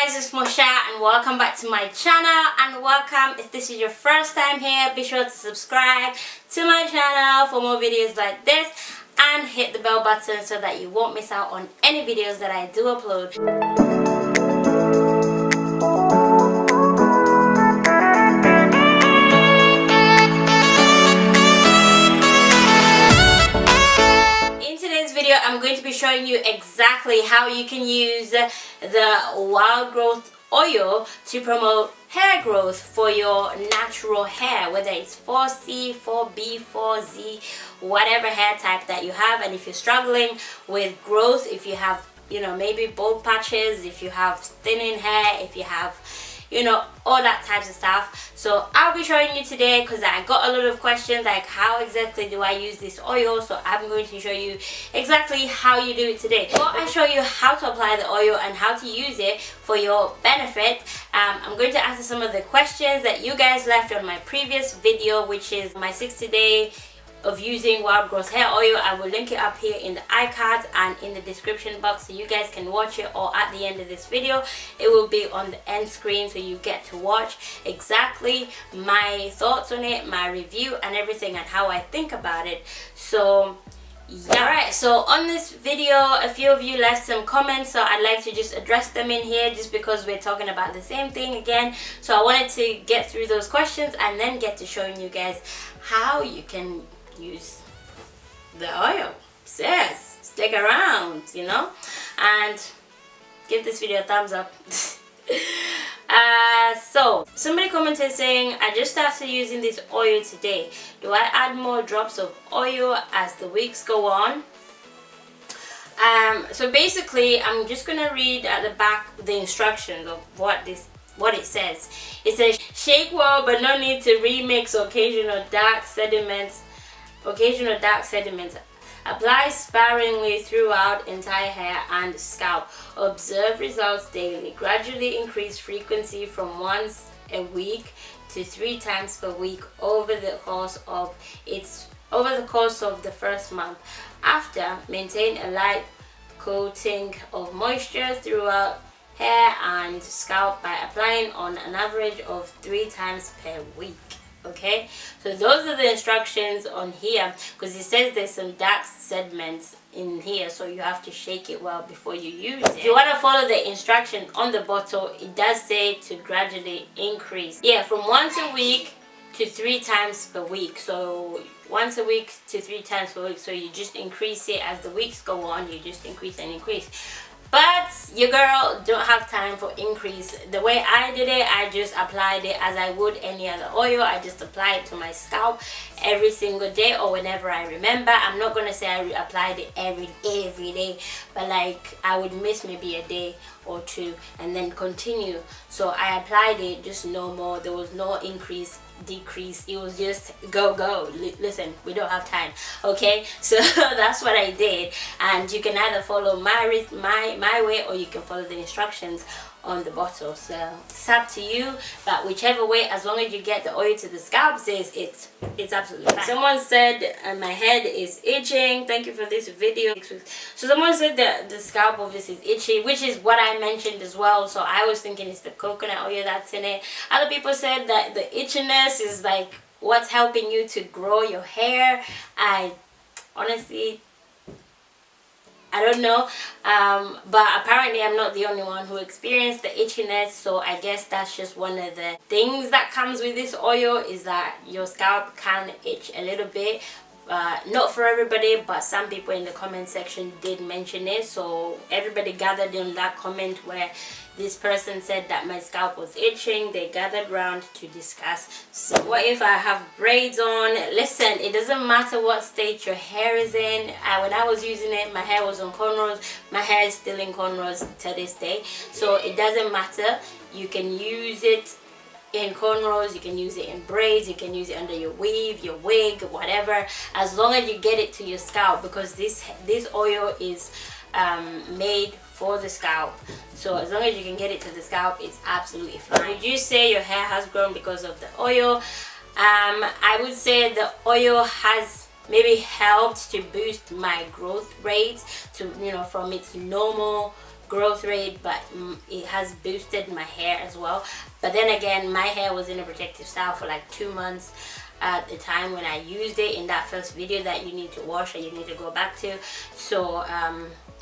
guys, it's Mosha and welcome back to my channel, and welcome if this is your first time here. Be sure to subscribe to my channel for more videos like this and hit the bell button so that you won't miss out on any videos that I do upload. I'm going to be showing you exactly how you can use the wild growth oil to promote hair growth for your natural hair, whether it's 4C, 4B, 4Z, whatever hair type that you have. And if you're struggling with growth, if you have, maybe bald patches, if you have thinning hair, if you have, all that types of stuff. So I'll be showing you today because I got a lot of questions like how exactly do I use this oil. So I'm going to show you exactly how you do it today. Before I show you how to apply the oil and how to use it for your benefit, I'm going to answer some of the questions that you guys left on my previous video, which is my 60-day of using wild growth hair oil. I will link it up here in the iCards and in the description box so you guys can watch it, or at the end of this video it will be on the end screen so you get to watch exactly my thoughts on it, my review and everything, and how I think about it. So yeah, alright, so on this video a few of you left some comments, so I'd like to just address them in here just because we're talking about the same thing again. So I wanted to get through those questions and then get to showing you guys how you can use the oil. Sis, stick around, and give this video a thumbs up. So somebody commented saying, I just started using this oil today. Do I add more drops of oil as the weeks go on? So basically I'm just gonna read at the back the instructions of what it says. It says, shake well but no need to remix occasional dark sediments. Apply sparingly throughout entire hair and scalp. Observe results daily. Gradually increase frequency from once a week to 3 times per week over the course of the first month. After, maintain a light coating of moisture throughout hair and scalp by applying on an average of 3 times per week. Okay, so those are the instructions on here, because it says there's some dark sediments in here, so you have to shake it well before you use it. If you want to follow the instruction on the bottle, it does say to gradually increase, from once a week to 3 times per week. So once a week to 3 times per week, so you just increase it as the weeks go on. You just increase and increase. But your girl don't have time for increase. The way I did it, I just applied it as I would any other oil. I just apply it to my scalp every single day or whenever I remember. I'm not gonna say I applied it every day, but like I would miss maybe a day or 2 and then continue. So I applied it just normal. There was no increase, decrease. It was just go. Listen, we don't have time. Okay, so that's what I did, and you can either follow my way or you can follow the instructions on the bottle. So it's up to you, but whichever way, as long as you get the oil to the scalp, says it's absolutely fine. Someone said my head is itching. Thank you for this video. So someone said that the scalp of this is itchy, which is what I mentioned as well. So I was thinking it's the coconut oil that's in it. Other people said that the itchiness is like what's helping you to grow your hair. I honestly, I don't know, but apparently I'm not the only one who experienced the itchiness. So I guess that's just one of the things that comes with this oil, is that your scalp can itch a little bit. Not for everybody, but some people in the comment section did mention it. So everybody gathered in that comment where this person said that my scalp was itching. They gathered round to discuss. So what if I have braids on? Listen, it doesn't matter what state your hair is in. When I was using it, my hair was on cornrows. My hair is still in cornrows to this day, so it doesn't matter. You can use it in cornrows, you can use it in braids, you can use it under your weave, your wig, whatever, as long as you get it to your scalp, because this oil is made for the scalp. So as long as you can get it to the scalp, it's absolutely fine. Would you say your hair has grown because of the oil? I would say the oil has maybe helped to boost my growth rate to, from its normal growth rate, but it has boosted my hair as well. But then again, my hair was in a protective style for like 2 months at the time when I used it, in that first video that you need to wash and you need to go back to. So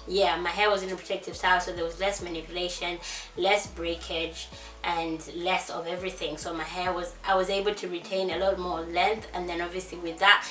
yeah, my hair was in a protective style, so there was less manipulation, less breakage, and less of everything. So my hair was, I was able to retain a lot more length, and then obviously with that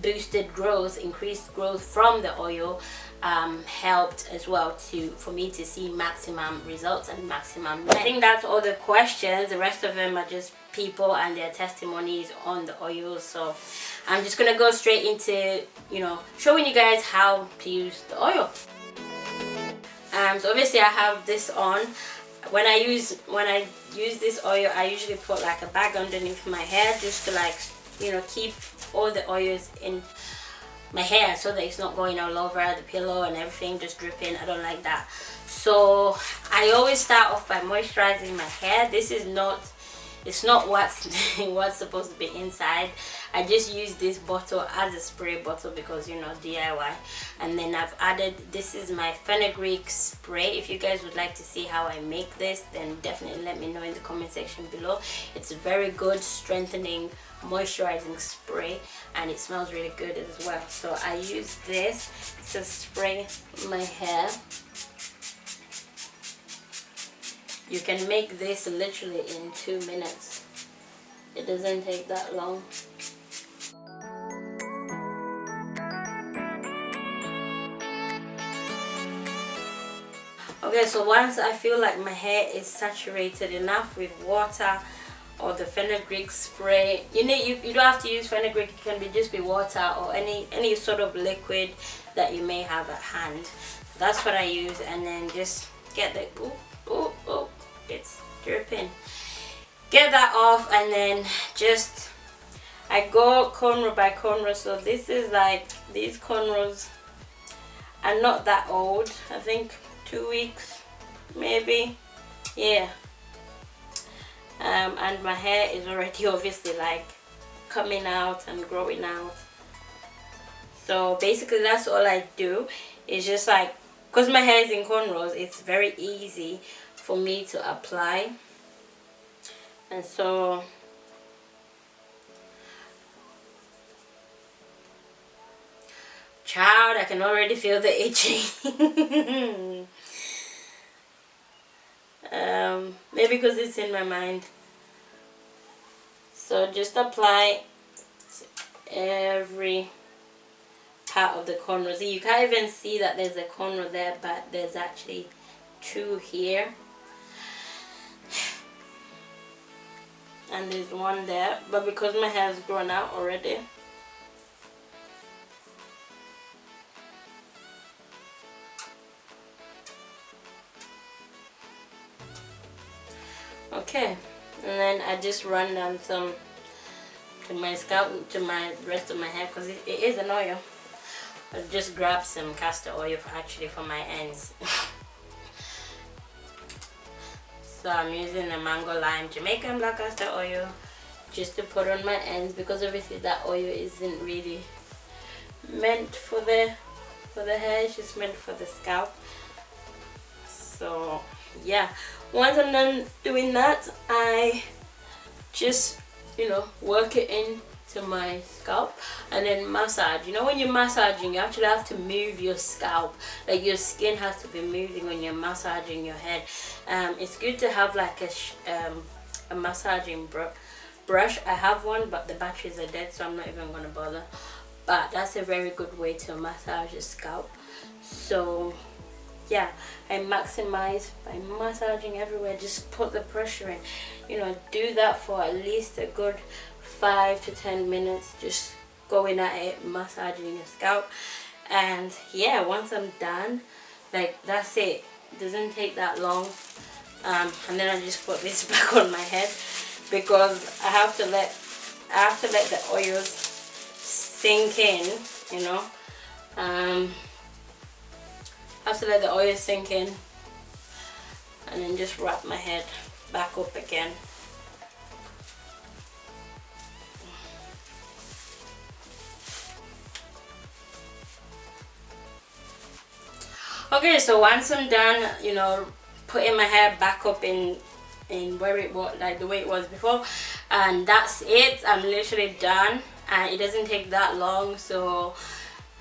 boosted growth, increased growth from the oil, helped as well for me to see maximum results and maximum length. I think that's all the questions. The rest of them are just people and their testimonies on the oils. So I'm just gonna go straight into, you know, showing you guys how to use the oil. So obviously I have this on. When I use this oil, I usually put like a bag underneath my hair just to, like, you know, keep all the oils in my hair so that it's not going all over the pillow and everything just dripping. I don't like that. So I always start off by moisturizing my hair. This is not, it's not what's what's supposed to be inside. I just use this bottle as a spray bottle because, you know, DIY. And then I've added, this is my fenugreek spray. If you guys would like to see how I make this, then definitely let me know in the comment section below. It's a very good strengthening moisturizing spray, and it smells really good as well. So I use this to spray my hair. You can make this literally in 2 minutes. It doesn't take that long. Okay, so once I feel like my hair is saturated enough with water or the fenugreek spray, you don't have to use fenugreek. It can just be water or any sort of liquid that you may have at hand. That's what I use, and then just get the it's dripping. Get that off, and then just I go cornrow by cornrow. So this is like, these cornrows are not that old. I think 2 weeks maybe, yeah. And my hair is already obviously like coming out and growing out. So basically that's all I do. It's just like, because my hair is in cornrows, it's very easy for me to apply. And so child, I can already feel the itching. Maybe because it's in my mind. So just apply every part of the cornrow. See, you can't even see that there's a cornrow there, but there's actually 2 here. And there's 1 there, but because my hair has grown out already, okay. And then I just run down some to my scalp, to my rest of my hair, because it is an oil. I just grab some castor oil for my ends. So I'm using the mango lime Jamaican black castor oil just to put on my ends, because obviously that oil isn't really meant for the hair, it's just meant for the scalp. So yeah, once I'm done doing that, I just, you know, work it into my scalp and then massage. You know, when you're massaging, you actually have to move your scalp, like your skin has to be moving when you're massaging your head. It's good to have like a massaging brush. I have one, but the batteries are dead, so I'm not even gonna bother. But that's a very good way to massage your scalp. So yeah, I maximize by massaging everywhere. Just put the pressure in, you know, do that for at least a good 5 to 10 minutes, just going at it, massaging your scalp. And yeah, once I'm done, like, that's it. It doesn't take that long. And then I just put this back on my head, because I have to let the oils sink in, you know. I have to let the oil sink in, and then just wrap my head back up again. Okay, so once I'm done, you know, putting my hair back up in where it was, like the way it was before, and that's it. I'm literally done, and it doesn't take that long, so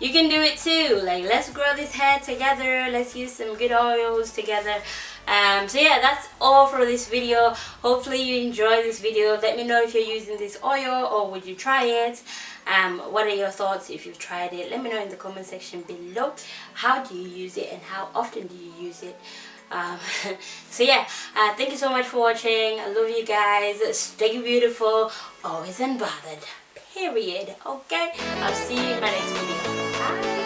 you can do it too. Like, let's grow this hair together, let's use some good oils together. So yeah, that's all for this video. Hopefully you enjoy this video. Let me know if you're using this oil or would you try it. What are your thoughts if you've tried it? Let me know in the comment section below. How do you use it and how often do you use it? So yeah, thank you so much for watching. I love you guys. Stay beautiful, always unbothered, period. Okay, I'll see you in my next video. Bye.